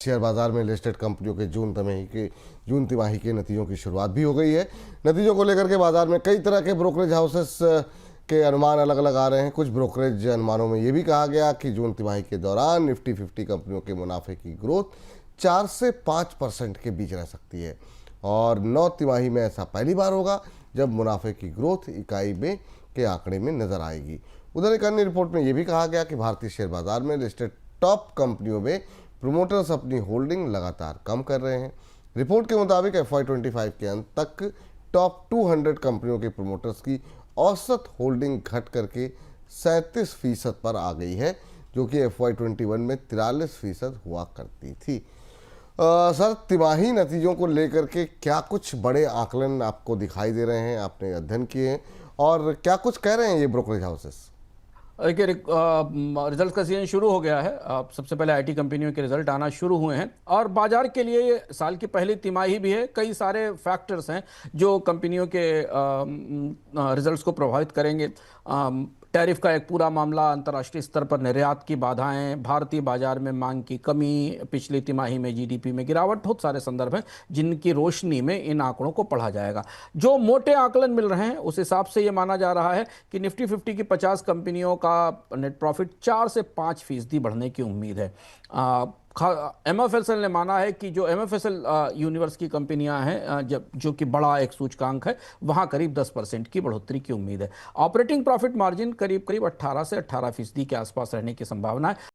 Share बाजार में listed कंपनियों के जून तिमाही के नतीजों की शुरुआत भी हो गई है। नतीजों को लेकर के बाजार में कई तरह के ब्रोकरेज हाउसेस के अनुमान अलग अलग आ रहे हैं। कुछ ब्रोकरेज अनुमानों में ये भी कहा गया कि जून तिमाही के दौरान निफ्टी 50 कंपनियों के मुनाफे की ग्रोथ 4 से 5% के बीच रह सकती है और 9 तिमाही में ऐसा पहली बार होगा जब मुनाफे की ग्रोथ इकाई में के आंकड़े में नजर आएगी। उधर एक अन्य रिपोर्ट में यह भी कहा गया कि भारतीय शेयर बाजार में लिस्टेड टॉप कंपनियों में प्रोमोटर्स अपनी होल्डिंग लगातार कम कर रहे हैं। रिपोर्ट के मुताबिक FY25 के अंत तक टॉप 200 कंपनियों के प्रोमोटर्स की औसत होल्डिंग घट करके 37% पर आ गई है, जो कि FY21 में 43% हुआ करती थी। सर, तिमाही नतीजों को लेकर के क्या कुछ बड़े आकलन आपको दिखाई दे रहे हैं? आपने अध्ययन किए हैं और क्या कुछ कह रहे हैं ये ब्रोकरेज हाउसेस? देखिए, रिजल्ट का सीजन शुरू हो गया है। सबसे पहले आईटी कंपनियों के रिजल्ट आना शुरू हुए हैं और बाजार के लिए ये साल की पहली तिमाही भी है। कई सारे फैक्टर्स हैं जो कंपनियों के रिजल्ट्स को प्रभावित करेंगे। टैरिफ का एक पूरा मामला, अंतर्राष्ट्रीय स्तर पर निर्यात की बाधाएं, भारतीय बाजार में मांग की कमी, पिछली तिमाही में जीडीपी में गिरावट, बहुत सारे संदर्भ हैं जिनकी रोशनी में इन आंकड़ों को पढ़ा जाएगा। जो मोटे आकलन मिल रहे हैं उस हिसाब से ये माना जा रहा है कि निफ्टी 50 की 50 कंपनियों का नेट प्रॉफिट 4 से 5% बढ़ने की उम्मीद है। MFSL ने माना है कि जो MFSL यूनिवर्स की कंपनियां हैं, जो कि बड़ा एक सूचकांक है, वहां करीब 10% की बढ़ोतरी की उम्मीद है। ऑपरेटिंग प्रॉफिट मार्जिन करीब 18 से 18% के आसपास रहने की संभावना है।